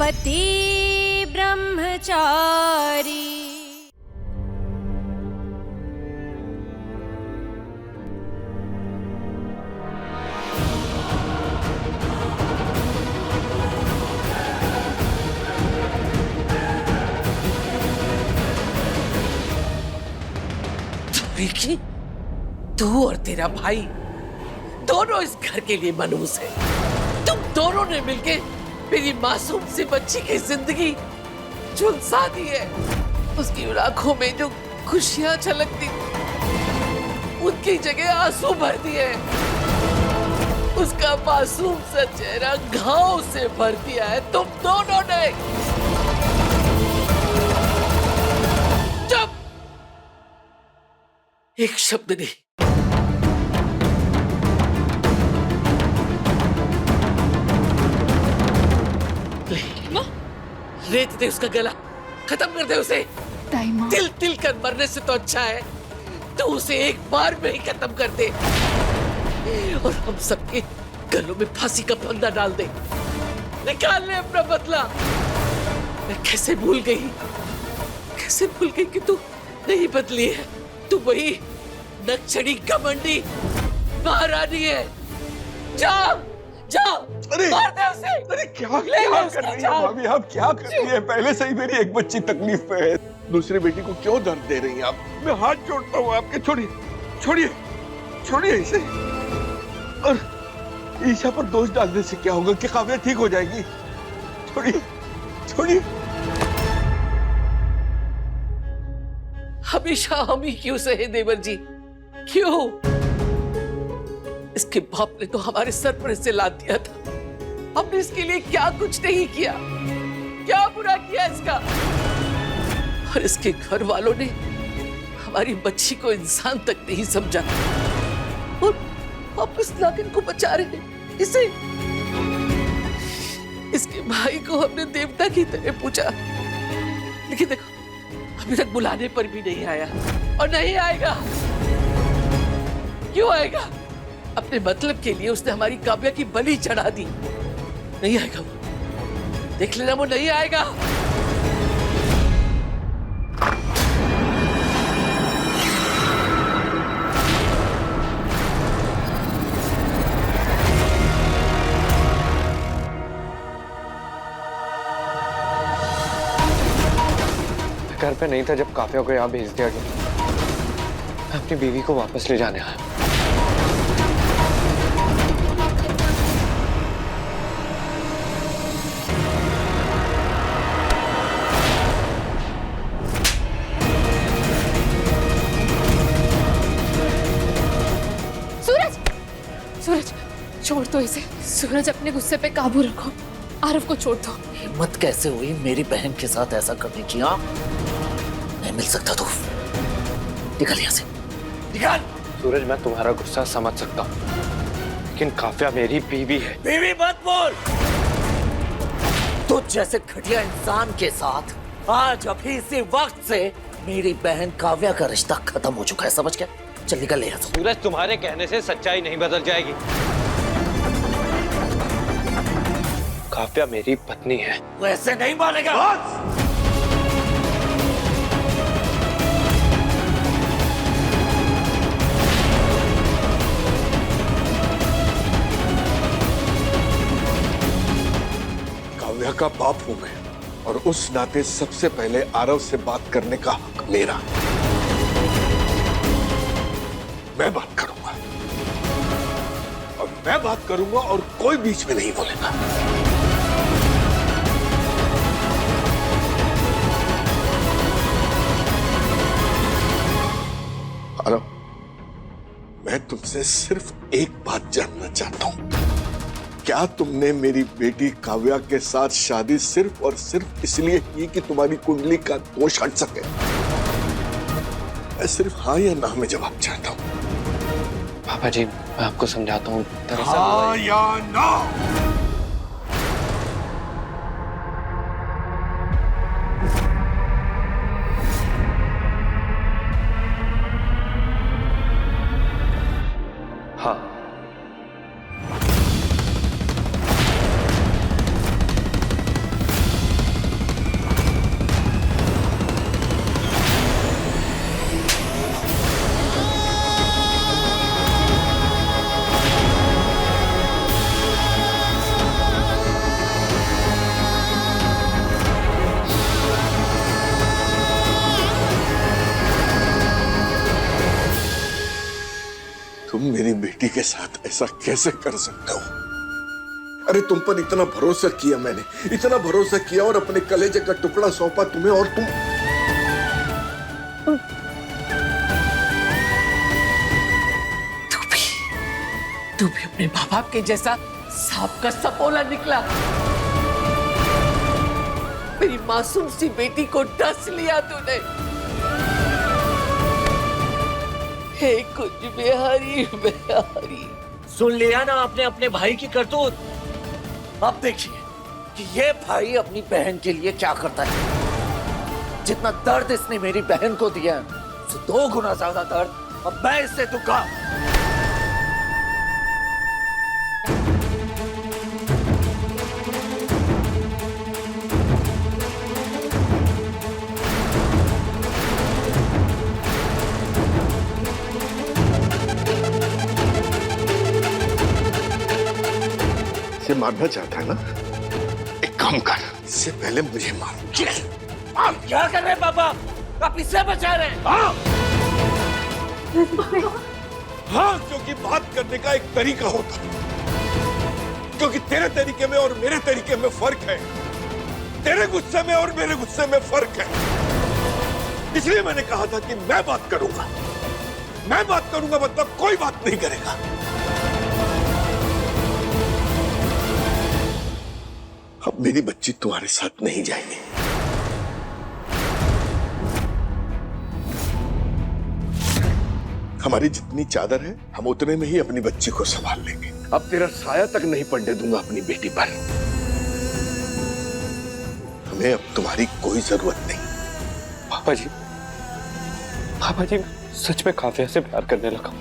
पति ब्रह्मचारी। विकी, तू और तेरा भाई दोनों इस घर के लिए मनहूस है। तुम दोनों ने मिलके मेरी मासूम सी बच्ची की जिंदगी झुलसा दी है। उसकी आंखों में जो खुशियां छलकती उनकी जगह आंसू भर दिए। उसका मासूम सा चेहरा घाव से भर दिया है तुम दोनों ने। चुप, एक शब्द नहीं। रेत दे उसका गला, खत्म कर दे उसे। तिल तिल कर मरने से तो अच्छा है तो उसे एक बार में ही खत्म कर दे और हम सबके गलों में फांसी का फंदा डाल दे। निकाल ले अपना बदला। मैं कैसे भूल गई कि तू नहीं बदली है। तू वही नक्सड़ी घमंडी महारानी है। जा जा, मार दे उसे। अरे क्या कर रही है भाभी, आप क्या कर रही है? पहले से ही मेरी एक बच्ची तकलीफ पे है, दूसरी बेटी को क्यों दर्द दे रही हैं आप? मैं हाथ जोड़ता हूँ आपके। छोड़िए इसे। और ईशा पर दोष डालने से क्या होगा कि काव्या ठीक हो जाएगी? छोड़िए। हमेशा हम ही क्यों सहे देवर जी, क्यों? इसके बाप ने तो हमारे सर पर इसे लाद दिया था। हमने इसके लिए क्या कुछ नहीं किया, क्या बुरा किया इसका? और इसके घर वालों ने हमारी बच्ची को इंसान तक नहीं समझा और अब इस नागिन को बचा रहे हैं। इसे, इसके भाई को हमने देवता की तरह पूछा, लेकिन देखो अभी तक बुलाने पर भी नहीं आया और नहीं आएगा। क्यों आएगा? अपने मतलब के लिए उसने हमारी काव्या की बलि चढ़ा दी। नहीं आएगा वो, देख लेना वो नहीं आएगा। घर पे नहीं था जब काव्या को यहाँ भेज दिया गया। मैं अपनी बीवी को वापस ले जाने आया। सूरज, छोड़ दो इसे। सूरज, अपने गुस्से पे काबू रखो। आरव को छोड़ दो। हिम्मत कैसे हुई मेरी बहन के साथ ऐसा करने की? नहीं मिल सकता तू। निकल यहाँ से, निकल। सूरज, मैं तुम्हारा गुस्सा समझ सकता हूँ, लेकिन काव्या मेरी बीवी है। बीवी मत बोल। तुझ जैसे घटिया इंसान के साथ आज अभी इसी वक्त से मेरी बहन काव्या का रिश्ता खत्म हो चुका है, समझ गया? चल निकल ले यहाँ से। सूरज, तुम्हारे कहने से सच्चाई नहीं बदल जाएगी। काव्या मेरी पत्नी है। वो ऐसे नहीं मानेगा। काव्या का बाप हूं मैं और उस नाते सबसे पहले आरव से बात करने का हक मेरा। मैं बात करूंगा और कोई बीच में नहीं बोलेगा। आरव, मैं तुमसे सिर्फ एक बात जानना चाहता हूं। क्या तुमने मेरी बेटी काव्या के साथ शादी सिर्फ और सिर्फ इसलिए की कि तुम्हारी कुंडली का दोष हट सके? मैं सिर्फ हाँ या ना में जवाब चाहता हूं। पापा जी, मैं आपको समझाता हूँ। हाँ या ना? हाँ। के साथ ऐसा कैसे कर सकता हूं? अरे तुम पर इतना भरोसा किया मैंने, इतना भरोसा किया और अपने कलेजे का टुकड़ा सौंपा तुम्हें, और तू भी अपने माँ बाप के जैसा सांप का सपोला निकला। मेरी मासूम सी बेटी को डस लिया तूने। हे कुछ बिहारी बिहारी। सुन लिया ना आपने अपने भाई की करतूत। अब देखिए कि ये भाई अपनी बहन के लिए क्या करता है। जितना दर्द इसने मेरी बहन को दिया है, उससे 2 गुना ज्यादा दर्द अब मैं इससे दूंगा। इसे मारना चाहता है ना? एक काम कर, इससे पहले मुझे मार। आप क्या कर रहे हैं पापा? आप इससे बचा रहे हैं? हाँ, क्योंकि बात करने का एक तरीका होता है, क्योंकि तेरे तरीके में और मेरे तरीके में फर्क है। तेरे गुस्से में और मेरे गुस्से में फर्क है। इसलिए मैंने कहा था कि मैं बात करूंगा। मैं बात करूंगा मतलब कोई बात नहीं करेगा। अब मेरी बच्ची तुम्हारे साथ नहीं जाएगी। हमारी जितनी चादर है, हम उतने में ही अपनी बच्ची को संभाल लेंगे। अब तेरा साया तक नहीं पड़ने दूंगा अपनी बेटी पर। हमें अब तुम्हारी कोई जरूरत नहीं। पापा जी, मैं सच में काव्या से प्यार करने लगा।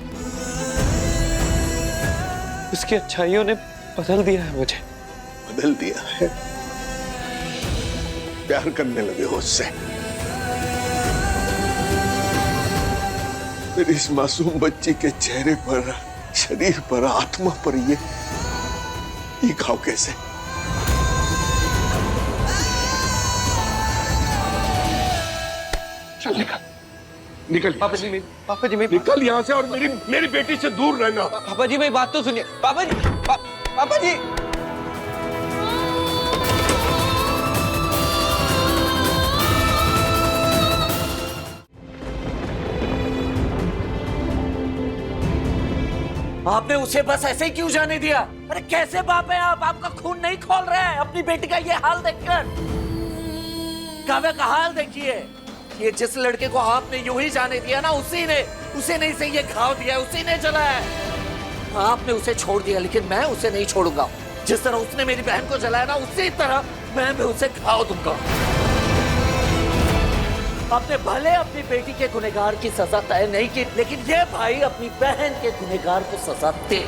उसकी अच्छाइयों ने बदल दिया है मुझे। बदल दिया है? प्यार करने लगे हो उससे? मेरी इस मासूम बच्ची के चेहरे पर, शरीर पर, आत्मा पर ये घाव कैसे? चल निकल पापा जी मैं निकल यहाँ से और मेरी बेटी से दूर रहना। पापा जी मेरी बात तो सुनिए। पापा जी आपने उसे बस ऐसे ही क्यों जाने दिया? अरे कैसे बाप है आप? आपका खून नहीं खोल रहा है अपनी बेटी का ये हाल देखकर। काव्या का हाल देखिए। ये जिस लड़के को आपने यूं ही जाने दिया ना, उसी ने इसे ये घाव दिया, उसी ने जलाया है। आपने उसे छोड़ दिया, लेकिन मैं उसे नहीं छोड़ूंगा। जिस तरह उसने मेरी बहन को जलाया ना, उसी तरह मैं भी उसे घाव दूंगा। आपने भले अपनी बेटी के गुनहगार की सजा तय नहीं की, लेकिन ये भाई अपनी बहन के गुनहगार को सजा दे।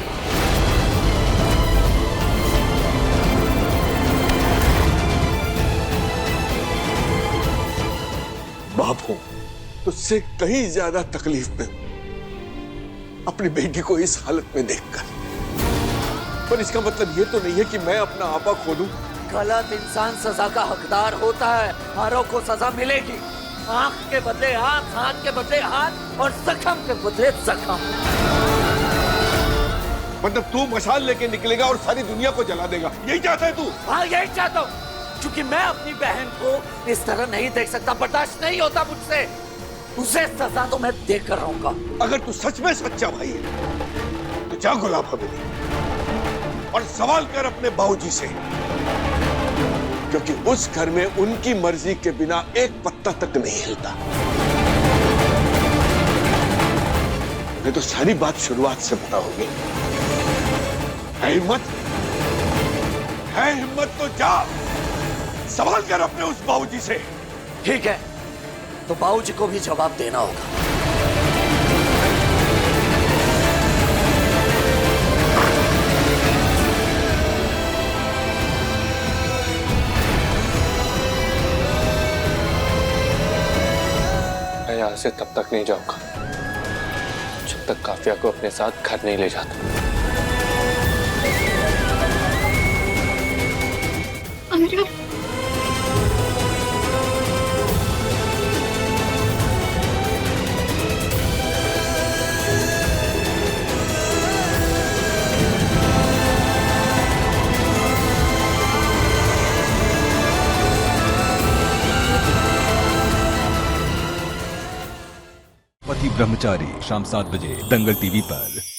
बाप हूं, तुझसे कहीं ज्यादा तकलीफ में हूं अपनी बेटी को इस हालत में देखकर। पर इसका मतलब ये तो नहीं है कि मैं अपना आपा खो दूं। गलत इंसान सजा का हकदार होता है। हारों को सजा मिलेगी। आंख के बदले आंख, हाथ के बदले हाथ, और जख्म के बदले जख्म। मतलब तू मशाल लेके निकलेगा और सारी दुनिया को जला देगा, यही चाहता है तू? हाँ, यही चाहता हूँ, क्योंकि मैं अपनी बहन को इस तरह नहीं देख सकता। बर्दाश्त नहीं होता मुझसे। उसे सजा तो मैं देकर रहूंगा। अगर तू सच में सच्चा भाई है तो जा गुलाब हवेली और सवाल कर अपने बाबूजी से, क्योंकि उस घर में उनकी मर्जी के बिना एक पत्ता तक नहीं हिलता। मैं तो सारी बात शुरुआत से पता होगी। है हिम्मत? है हिम्मत तो जा सवाल कर अपने उस बाबूजी से। ठीक है, तो बाबूजी को भी जवाब देना होगा। मैं यहाँ से तब तक नहीं जाऊंगा जब तक काव्या को अपने साथ घर नहीं ले जाता। अरे ब्रह्मचारी शाम 7 बजे दंगल टीवी पर।